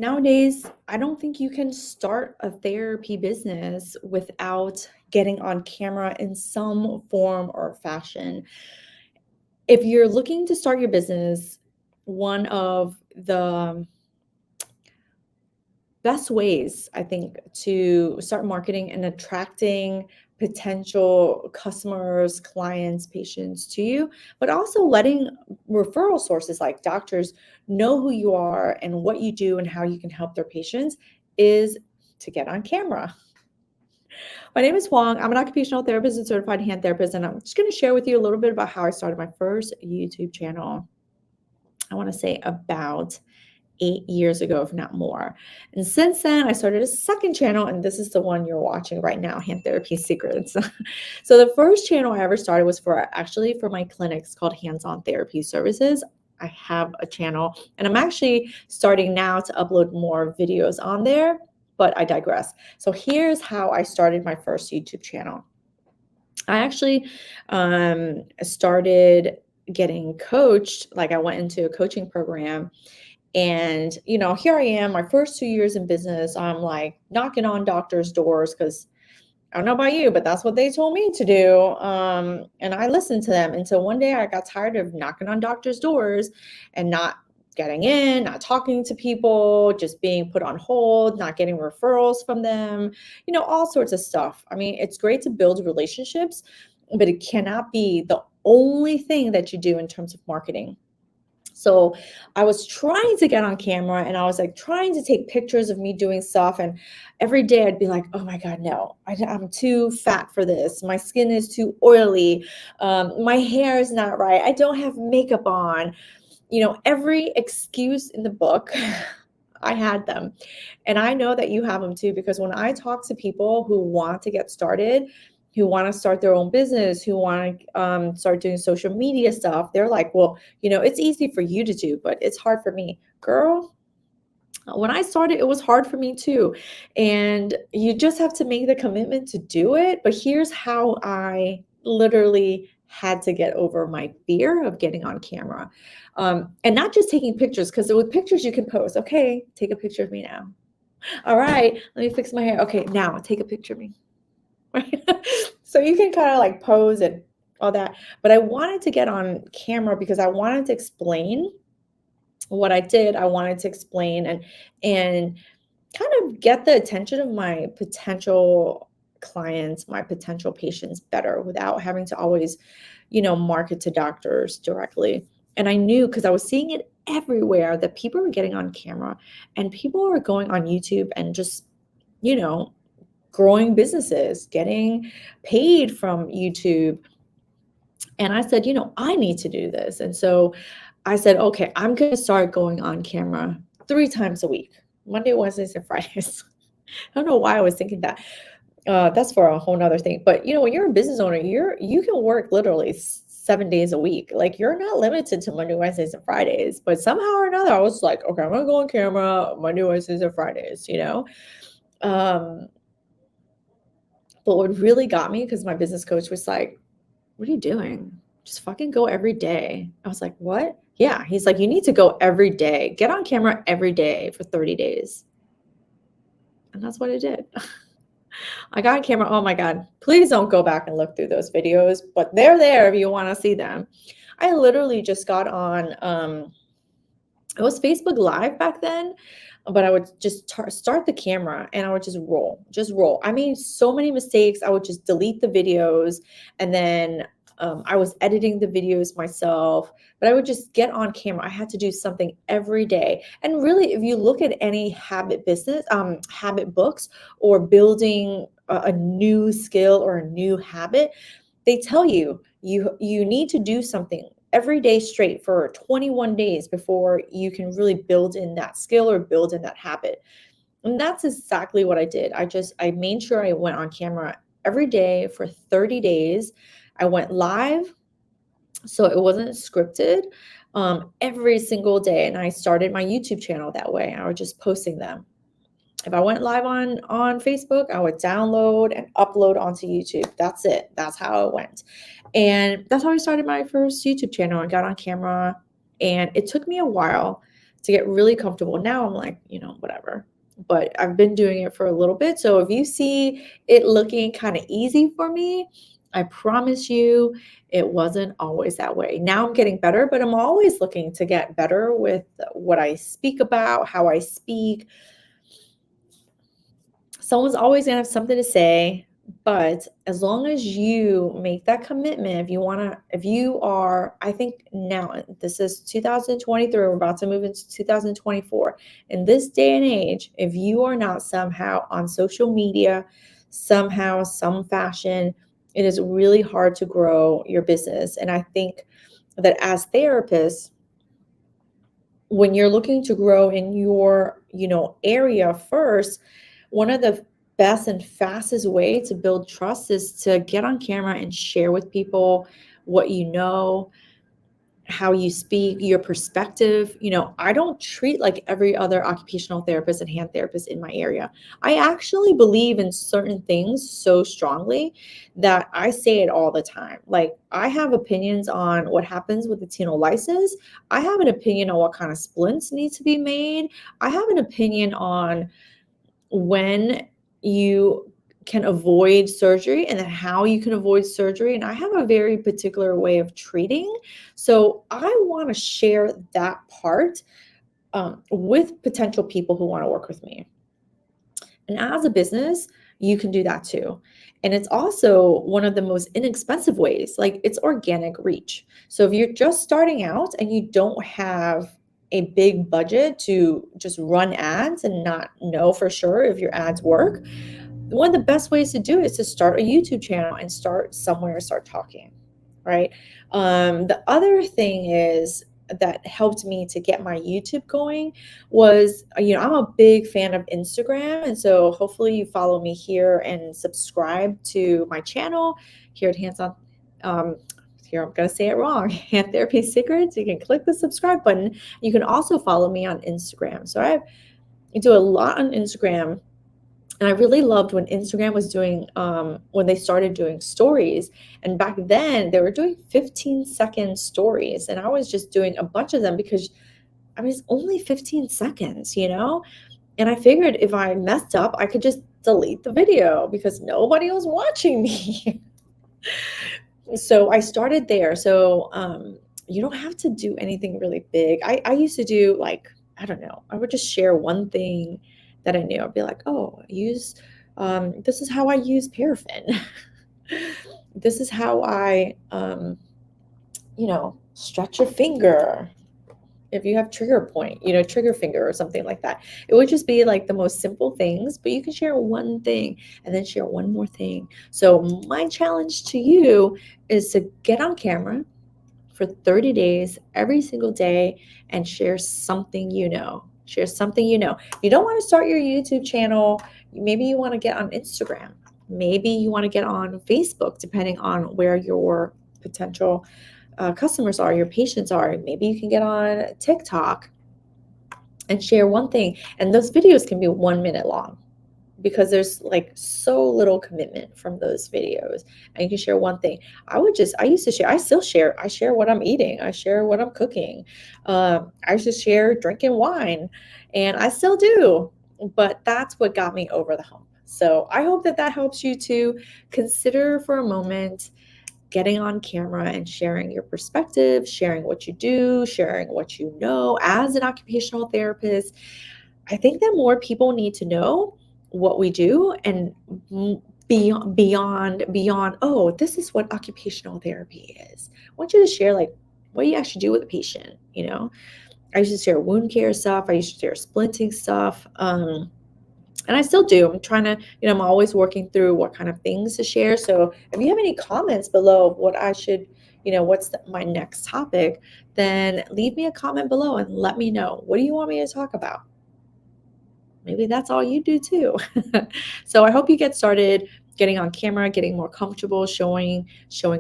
Nowadays, I don't think you can start a therapy business without getting on camera in some form or fashion. If you're looking to start your business, one of the best ways, I think, to start marketing and attracting potential customers, clients, patients to you, but also letting referral sources like doctors know who you are and what you do and how you can help their patients is to get on camera. My name is Hoang. I'm an occupational therapist and certified hand therapist, and I'm just going to share with you a little bit about how I started my first YouTube channel. I want to say about 8 years ago, if not more. And since then, I started a second channel, and this is the one you're watching right now, Hand Therapy Secrets. So the first channel I ever started was actually for my clinics called Hands-On Therapy Services. I have a channel, and I'm actually starting now to upload more videos on there, but I digress. So here's how I started my first YouTube channel. I actually started getting coached, like I went into a coaching program. And, here I am, my first 2 years in business. I'm like knocking on doctors' doors because I don't know about you, but that's what they told me to do. And I listened to them until one day I got tired of knocking on doctors' doors and not getting in, not talking to people, just being put on hold, not getting referrals from them, all sorts of stuff. I mean, it's great to build relationships, but it cannot be the only thing that you do in terms of marketing. So I was trying to get on camera and I was like trying to take pictures of me doing stuff. And every day I'd be like, oh my God, no, I'm too fat for this. My skin is too oily. My hair is not right. I don't have makeup on. Every excuse in the book, I had them. And I know that you have them too, because when I talk to people who want to get started, who want to start their own business, who want to start doing social media stuff, they're like, well, it's easy for you to do, but it's hard for me. Girl, when I started, it was hard for me too. And you just have to make the commitment to do it. But here's how I literally had to get over my fear of getting on camera. And not just taking pictures, because with pictures you can post. Okay, take a picture of me now. All right, let me fix my hair. Okay, now take a picture of me. Right? So you can kind of like pose and all that. But I wanted to get on camera because I wanted to explain what I did. I wanted to explain and kind of get the attention of my potential clients, my potential patients better without having to always, market to doctors directly. And I knew because I was seeing it everywhere that people were getting on camera and people were going on YouTube and just, growing businesses, getting paid from YouTube. And I said, I need to do this. And so I said, okay, I'm going to start going on camera 3 times a week, Monday, Wednesdays, and Fridays. I don't know why I was thinking that. That's for a whole nother thing. But when you're a business owner, you can work literally 7 days a week. Like you're not limited to Monday, Wednesdays, and Fridays. But somehow or another, I was like, okay, I'm gonna go on camera Monday, Wednesdays, and Fridays. But what really got me, because my business coach was like, what are you doing? Just fucking go every day. I was like, what? Yeah. He's like, you need to go every day. Get on camera every day for 30 days. And that's what I did. I got on camera. Oh my God. Please don't go back and look through those videos, but they're there if you want to see them. I literally just got on, it was Facebook Live back then, but I would just start the camera and I would just roll. I made so many mistakes. I would just delete the videos, and then I was editing the videos myself, but I would just get on camera. I had to do something every day. And really, if you look at any habit business, habit books, or building a new skill or a new habit, they tell you need to do something every day straight for 21 days before you can really build in that skill or build in that habit. And that's exactly what I did. I made sure I went on camera every day for 30 days. I went live, so it wasn't scripted, every single day. And I started my YouTube channel that way. I was just posting them. If I went live on Facebook, I would download and upload onto YouTube. That's it. That's how it went. And that's how I started my first YouTube channel and got on camera. And it took me a while to get really comfortable. Now I'm like, whatever. But I've been doing it for a little bit. So if you see it looking kind of easy for me, I promise you it wasn't always that way. Now I'm getting better, but I'm always looking to get better with what I speak about, how I speak. Someone's always going to have something to say, but as long as you make that commitment, if you are, I think now this is 2023, we're about to move into 2024. In this day and age, if you are not somehow on social media, somehow, some fashion, it is really hard to grow your business. And I think that as therapists, when you're looking to grow in your area first, one of the best and fastest way to build trust is to get on camera and share with people what you know, how you speak, your perspective. I don't treat like every other occupational therapist and hand therapist in my area. I actually believe in certain things so strongly that I say it all the time. Like, I have opinions on what happens with the TNO license. I have an opinion on what kind of splints need to be made. I have an opinion on when you can avoid surgery and then how you can avoid surgery. And I have a very particular way of treating. So I want to share that part with potential people who want to work with me. And as a business, you can do that too. And it's also one of the most inexpensive ways, like it's organic reach. So if you're just starting out and you don't have a big budget to just run ads and not know for sure if your ads work, one of the best ways to do it is to start a YouTube channel and start somewhere, start talking, right? The other thing is that helped me to get my YouTube going was, I'm a big fan of Instagram. And so hopefully you follow me here and subscribe to my channel here at Hands On. Here, I'm going to say it wrong. Hand Therapy Secrets. You can click the subscribe button. You can also follow me on Instagram. So I do a lot on Instagram. And I really loved when Instagram was doing, when they started doing stories. And back then they were doing 15-second stories. And I was just doing a bunch of them because, it's only 15 seconds, And I figured if I messed up, I could just delete the video because nobody was watching me. So I started there. So you don't have to do anything really big. I used to do like, I don't know, I would just share one thing that I knew. I'd be like, oh, this is how I use paraffin. This is how I, stretch your finger. If you have trigger point, trigger finger or something like that. It would just be like the most simple things, but you can share one thing and then share one more thing. So my challenge to you is to get on camera for 30 days, every single day, and share something you know. Share something you know. You don't want to start your YouTube channel. Maybe you want to get on Instagram. Maybe you want to get on Facebook, depending on where your potential customers are, your patients are. Maybe you can get on TikTok and share one thing. And those videos can be 1 minute long because there's like so little commitment from those videos, and you can share one thing. I used to share, I still share, I share what I'm eating, I share what I'm cooking. I used to share drinking wine, and I still do, but that's what got me over the hump. So I hope that helps you to consider for a moment getting on camera and sharing your perspective, sharing what you do, sharing what you know as an occupational therapist. I think that more people need to know what we do, and beyond, oh, this is what occupational therapy is. I want you to share like what you actually do with a patient. I used to share wound care stuff. I used to share splinting stuff. And I still do. I'm trying to, I'm always working through what kind of things to share. So if you have any comments below of what I should, what's my next topic, then leave me a comment below and let me know. What do you want me to talk about? Maybe that's all you do too. So I hope you get started getting on camera, getting more comfortable, showing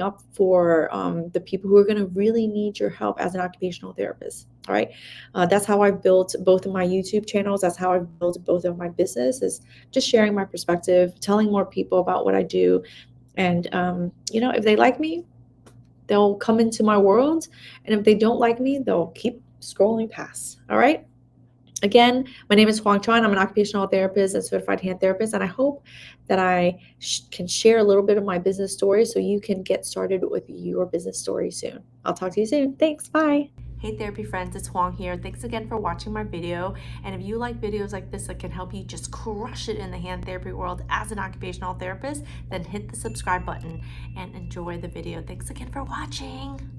up for the people who are going to really need your help as an occupational therapist. All right. That's how I've built both of my YouTube channels. That's how I've built both of my business, is just sharing my perspective, telling more people about what I do. And, if they like me, they'll come into my world. And if they don't like me, they'll keep scrolling past. All right. Again, my name is Hoang. I'm an occupational therapist and certified hand therapist, and I hope that I can share a little bit of my business story so you can get started with your business story soon. I'll talk to you soon. Thanks. Bye. Hey therapy friends, it's Hoang here. Thanks again for watching my video. And if you like videos like this that can help you just crush it in the hand therapy world as an occupational therapist, then hit the subscribe button and enjoy the video. Thanks again for watching.